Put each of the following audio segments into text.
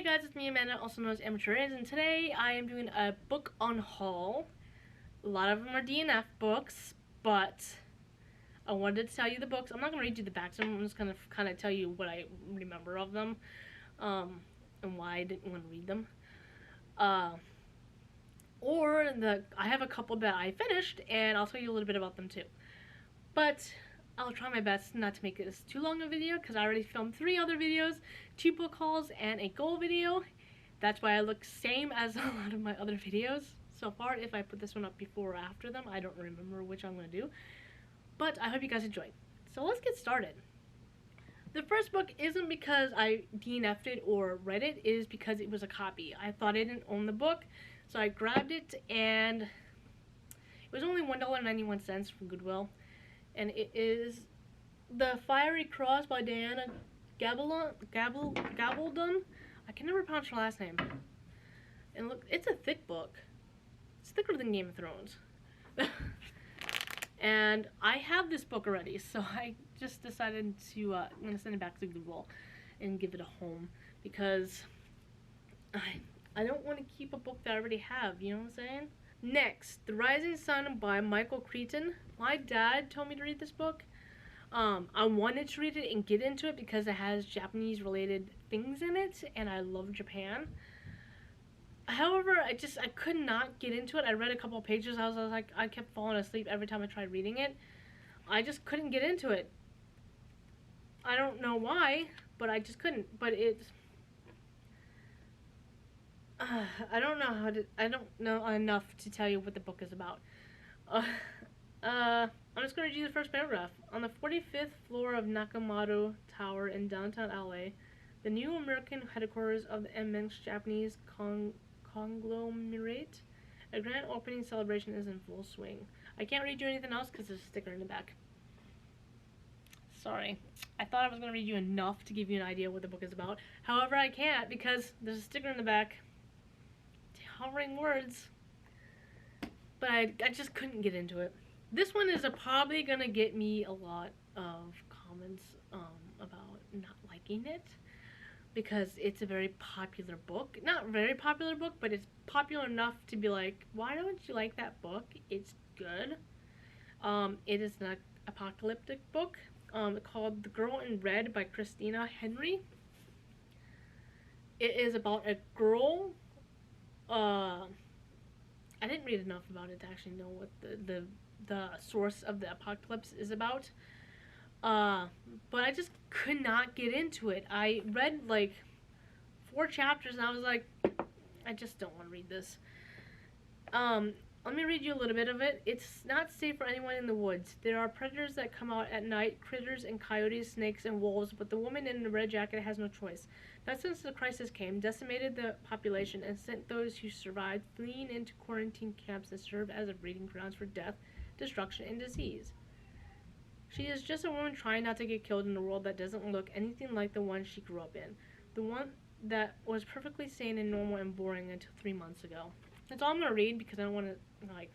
guys, it's me Amanda, also known as Amateur Is, and today I am doing a book on haul. A lot of them are DNF books, but I wanted to tell you the books. I'm not going to read you the backs of them, I'm just going to kind of tell you what I remember of them, and why I didn't want to read them. I have a couple that I finished, and I'll tell you a little bit about them too. But I'll try my best not to make this too long a video because I already filmed 3 other videos, 2 book hauls, and a goal video. That's why I look same as a lot of my other videos so far. If I put this one up before or after them, I don't remember which I'm going to do. But I hope you guys enjoyed. So let's get started. The first book isn't because I DNF'd it or read it, it is because it was a copy. I thought I didn't own the book, so I grabbed it, and it was only $1.91 from Goodwill. And it is The Fiery Cross by Diana Gabaldon. I can never pronounce her last name. And look, it's a thick book. It's thicker than Game of Thrones. And I have this book already, so I just decided to, I'm going to send it back to Goodwill and give it a home. Because I don't want to keep a book that I already have, you know what I'm saying? Next, The Rising Sun by Michael Crichton. My dad told me to read this book. I wanted to read it and get into it because it has Japanese related things in it, and I love Japan. However, I could not get into it. I read a couple of pages. I was like, I kept falling asleep every time I tried reading it. I just couldn't get into it. I don't know why, but I just couldn't. But it's I don't know enough to tell you what the book is about. I'm just going to read you the first paragraph. On the 45th floor of Nakamoto Tower in downtown LA, the new American headquarters of the immense Japanese conglomerate, a grand opening celebration is in full swing. I can't read you anything else because there's a sticker in the back. Sorry. I thought I was going to read you enough to give you an idea what the book is about. However, I can't because there's a sticker in the back. Hovering words, but I just couldn't get into it. This one is probably gonna get me a lot of comments about not liking it because it's a very popular book. Not very popular book, but it's popular enough to be like, why don't you like that book? It's good. It is an apocalyptic book called The Girl in Red by Christina Henry. It is about a girl. I didn't read enough about it to actually know what the source of the apocalypse is about. But I just could not get into it. I read like 4 chapters and I was like, I just don't want to read this. Let me read you a little bit of it. It's not safe for anyone in the woods. There are predators that come out at night, critters and coyotes, snakes and wolves, but the woman in the red jacket has no choice. Not since the crisis came, decimated the population and sent those who survived fleeing into quarantine camps that serve as a breeding grounds for death, destruction, and disease. She is just a woman trying not to get killed in a world that doesn't look anything like the one she grew up in. The one that was perfectly sane and normal and boring until 3 months ago. That's all I'm going to read because I don't want to, like,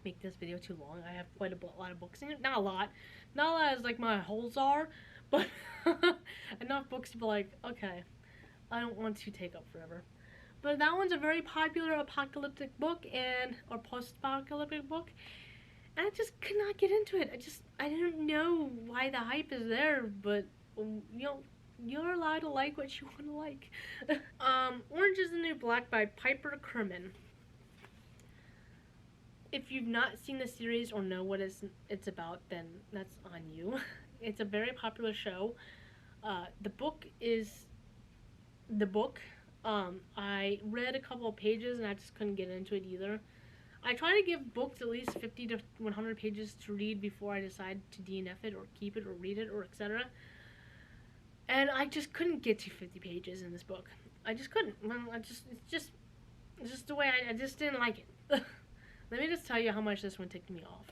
make this video too long. I have quite a lot of books in it. Not a lot. Not a lot as, like, my holes are. But enough books to be like, okay, I don't want to take up forever. But that one's a very popular apocalyptic book or post-apocalyptic book. And I just could not get into it. I didn't know why the hype is there. But, you know, you're allowed to like what you want to like. Orange is the New Black by Piper Kerman. If you've not seen the series or know what it's about, then that's on you. It's a very popular show. The book is the book. I read a couple of pages and I just couldn't get into it either. I try to give books at least 50 to 100 pages to read before I decide to DNF it or keep it or read it or etc. And I just couldn't get to 50 pages in this book. I just couldn't. It's just the way I just didn't like it. Let me just tell you how much this one ticked me off.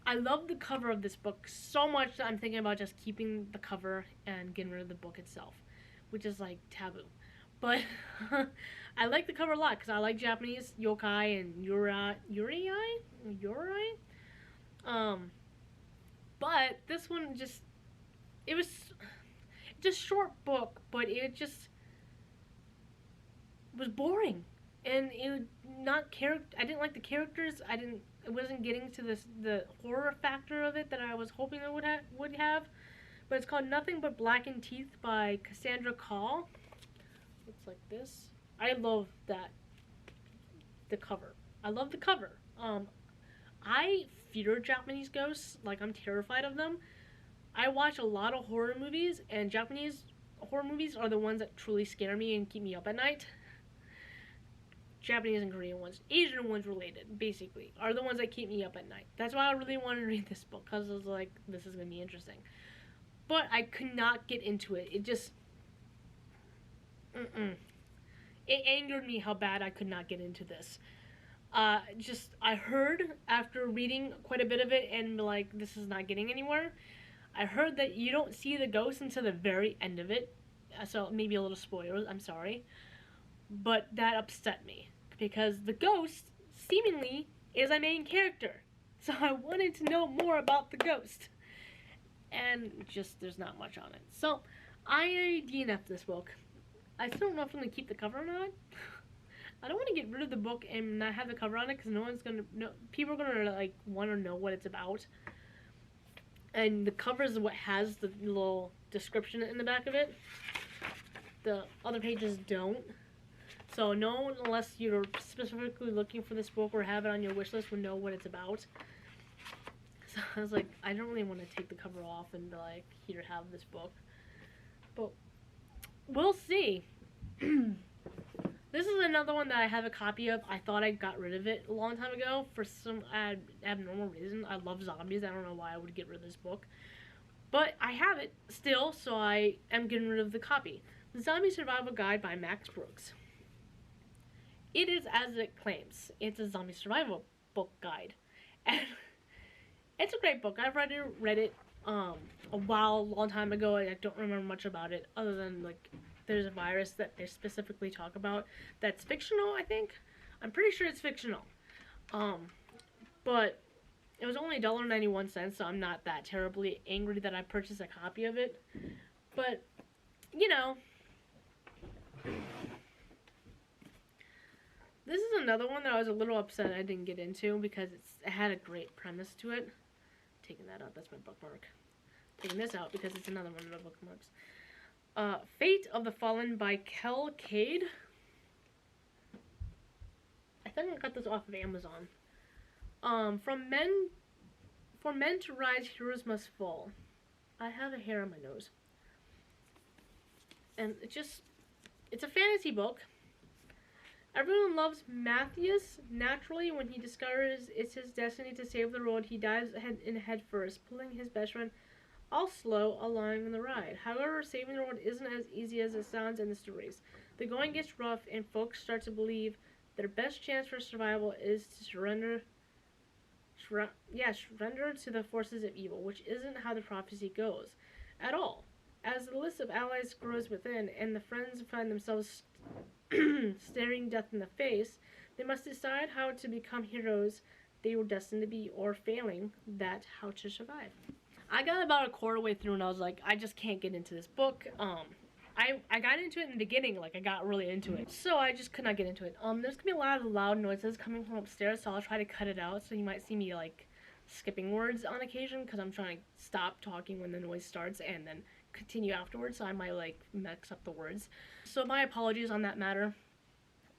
I love the cover of this book so much that I'm thinking about just keeping the cover and getting rid of the book itself, which is like taboo. But I like the cover a lot because I like Japanese yokai and yurei. But this one just a short book, but it just was boring. And it not I didn't like the characters. It wasn't getting to the horror factor of it that I was hoping it would have. But it's called Nothing But Blackened Teeth by Cassandra Call. Looks like this. I love that. The cover. I love the cover. I fear Japanese ghosts. Like, I'm terrified of them. I watch a lot of horror movies, and Japanese horror movies are the ones that truly scare me and keep me up at night. Japanese and Korean ones, Asian ones related, basically, are the ones that keep me up at night. That's why I really wanted to read this book, because I was like, this is going to be interesting. But I could not get into it. It just... It angered me how bad I could not get into this. I heard, after reading quite a bit of it, and like, this is not getting anywhere, I heard that you don't see the ghost until the very end of it. So, maybe a little spoilers, I'm sorry. But that upset me, because the ghost, seemingly, is a main character. So I wanted to know more about the ghost. And just, there's not much on it. So, I DNF'd this book. I still don't know if I'm going to keep the cover or not. I don't want to get rid of the book and not have the cover on it, because no one's going to, people are going to, like, want to know what it's about. And the cover is what has the little description in the back of it. The other pages don't. So no one, unless you're specifically looking for this book or have it on your wish list, will know what it's about. So I was like, I don't really want to take the cover off and be like, here, have this book. But we'll see. This is another one that I have a copy of. I thought I got rid of it a long time ago for some abnormal reason. I love zombies. I don't know why I would get rid of this book. But I have it still, so I am getting rid of the copy. The Zombie Survival Guide by Max Brooks. It is as it claims. It's a zombie survival book guide. And it's a great book. I've read it a long time ago. I don't remember much about it other than, like, there's a virus that they specifically talk about that's fictional, I think. I'm pretty sure it's fictional. But it was only $1.91, so I'm not that terribly angry that I purchased a copy of it. But, you know, this is another one that I was a little upset I didn't get into because it had a great premise to it. Taking that out, that's my bookmark. Taking this out because it's another one of my bookmarks. Fate of the Fallen by Kel Cade. I think I got this off of Amazon. For men to rise, heroes must fall. I have a hair on my nose. And it's a fantasy book. Everyone loves Matthias. Naturally, when he discovers it's his destiny to save the world, he dives head first, pulling his best friend all slow along the ride. However, saving the world isn't as easy as it sounds in the stories. The going gets rough, and folks start to believe their best chance for survival is to surrender to the forces of evil, which isn't how the prophecy goes at all. As the list of allies grows within, and the friends find themselves staring death in the face, they must decide how to become heroes they were destined to be, or failing that, how to survive. I got about a quarter way through and I was like, I just can't get into this book. I got into it in the beginning, like I got really into it. So I just could not get into it. There's gonna be a lot of loud noises coming from upstairs, so I'll try to cut it out. So you might see me like skipping words on occasion because I'm trying to stop talking when the noise starts and then continue afterwards, so I might like mix up the words. So my apologies on that matter.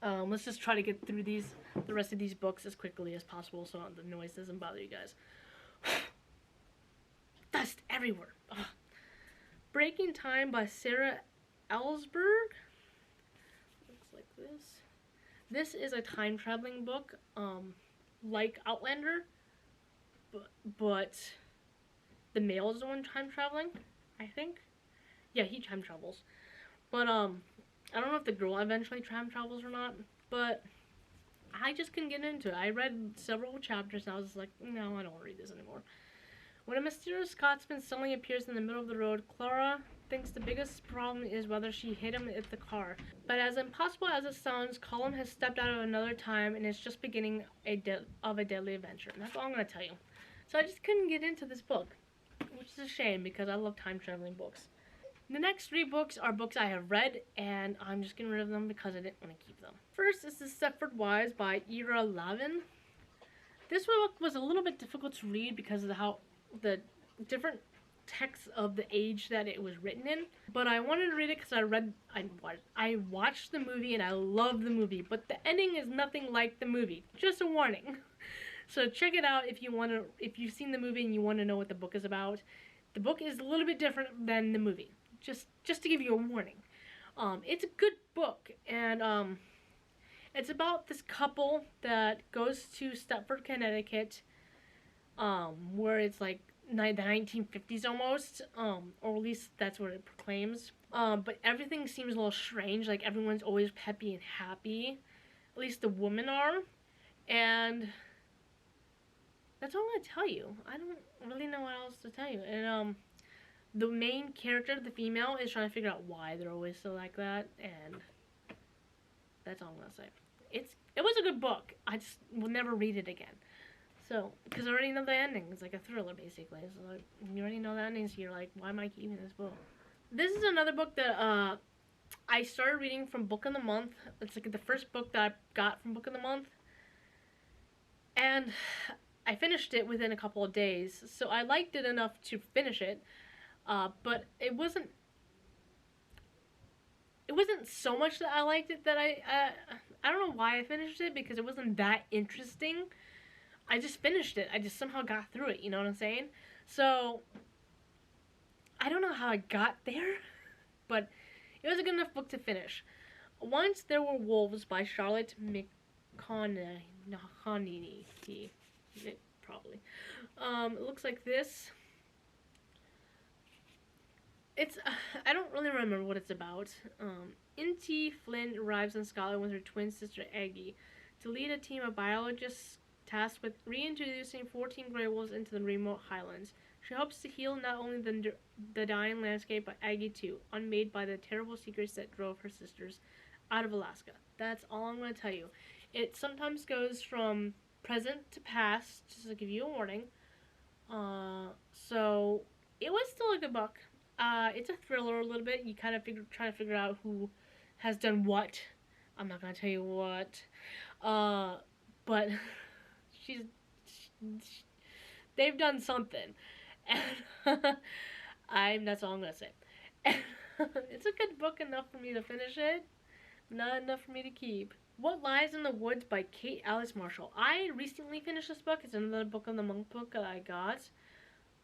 Let's just try to get through the rest of these books as quickly as possible so the noise doesn't bother you guys. Dust everywhere. Ugh. Breaking Time by Sarah Ellsberg. Looks like this. This is a time traveling book, like Outlander, but the male is the one time traveling, I think. Yeah, he time travels. But I don't know if the girl eventually time travels or not, but I just couldn't get into it. I read several chapters and I was like, no, I don't want to read this anymore. When a mysterious Scotsman suddenly appears in the middle of the road, Clara thinks the biggest problem is whether she hit him with the car. But as impossible as it sounds, Colum has stepped out of another time and is just beginning of a deadly adventure. And that's all I'm going to tell you. So I just couldn't get into this book, which is a shame because I love time traveling books. The next 3 books are books I have read, and I'm just getting rid of them because I didn't want to keep them. First is The Stepford Wives by Ira Lavin. This book was a little bit difficult to read because of how the different text of the age that it was written in, but I wanted to read it because I watched the movie and I love the movie, but the ending is nothing like the movie. Just a warning. So check it out if you've seen the movie and you want to know what the book is about. The book is a little bit different than the movie. Just to give you a warning. It's a good book, and it's about this couple that goes to Stepford, Connecticut, where it's like the 1950s almost, or at least that's what it proclaims. But everything seems a little strange. Like, everyone's always peppy and happy. At least the women are. And that's all I'm going to tell you. I don't really know what else to tell you. And the main character, the female, is trying to figure out why they're always so like that. And that's all I'm going to say. It was a good book. I just will never read it again. So, because I already know the ending. It's like a thriller, basically. So, like, you already know the ending, so you're like, why am I keeping this book? This is another book that I started reading from Book of the Month. It's like the first book that I got from Book of the Month. And I finished it within a couple of days. So, I liked it enough to finish it. But it wasn't so much that I liked it that I don't know why I finished it, because it wasn't that interesting. I just finished it. I just somehow got through it, you know what I'm saying? So, I don't know how I got there, but it was a good enough book to finish. Once There Were Wolves by Charlotte McConaughey. Probably. It looks like this. I don't really remember what it's about. Inti Flynn arrives in Scotland with her twin sister Aggie to lead a team of biologists tasked with reintroducing 14 grey wolves into the remote highlands. She hopes to heal not only the dying landscape, but Aggie too, unmade by the terrible secrets that drove her sisters out of Alaska. That's all I'm going to tell you. It sometimes goes from present to past, just to give you a warning. So, it was still a good book. It's a thriller a little bit. You kind of try to figure out who has done what. I'm not going to tell you what. But they've done something. And that's all I'm going to say. It's a good book, enough for me to finish it. Not enough for me to keep. What Lies in the Woods by Kate Alice Marshall. I recently finished this book. It's another Book of the Month book that I got.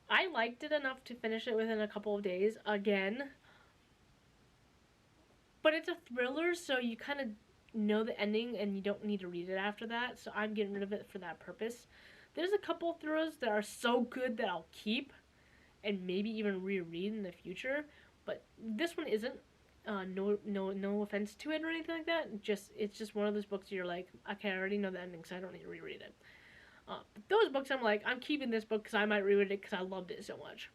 I liked it enough to finish it within a couple of days, again. But it's a thriller, so you kind of know the ending and you don't need to read it after that, so I'm getting rid of it for that purpose. There's a couple of thrillers that are so good that I'll keep and maybe even reread in the future, but this one isn't. No offense to it or anything like that. It's just one of those books you're like, okay, I already know the ending, so I don't need to reread it. But those books, I'm like, I'm keeping this book because I might reread it because I loved it so much.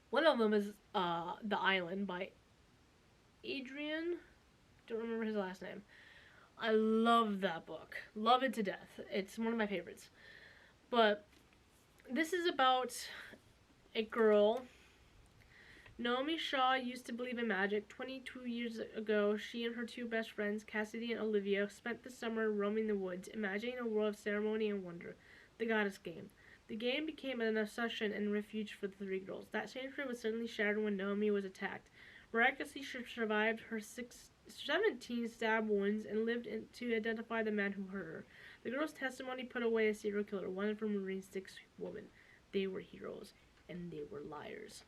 One of them is The Island by Adrian. Don't remember his last name. I love that book. Love it to death. It's one of my favorites. But this is about a girl. Naomi Shaw used to believe in magic. 22 years ago, she and her 2 best friends, Cassidy and Olivia, spent the summer roaming the woods, imagining a world of ceremony and wonder. The Goddess Game. The game became an obsession and refuge for the 3 girls. That sanctuary was suddenly shattered when Naomi was attacked. Miraculously, she survived her 17 stab wounds and lived to identify the man who hurt her. The girls' testimony put away a serial killer, one from Marine 6 woman. They were heroes, and they were liars.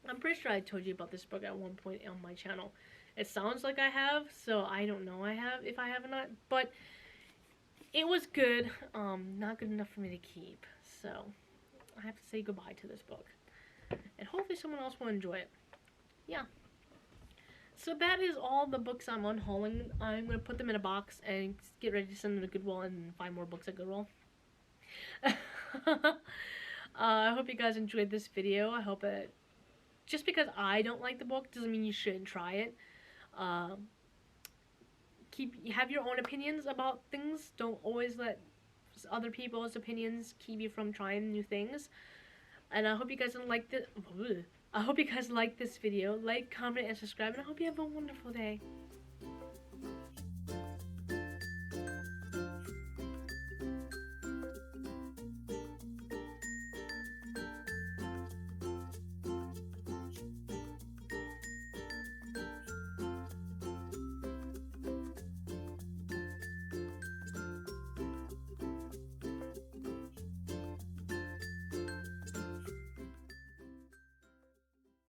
I'm pretty sure I told you about this book at one point on my channel. It sounds like I have, so I don't know if I have or not, but it was good. Not good enough for me to keep, so I have to say goodbye to this book. And hopefully someone else will enjoy it. Yeah. So that is all the books I'm unhauling. I'm going to put them in a box and get ready to send them to Goodwill and find more books at Goodwill. I hope you guys enjoyed this video. I hope it... Just because I don't like the book doesn't mean you shouldn't try it. Have your own opinions about things. Don't always let other people's opinions keep you from trying new things. And I hope you guys didn't like this. I hope you guys like this video. Like, comment, and subscribe, and I hope you have a wonderful day.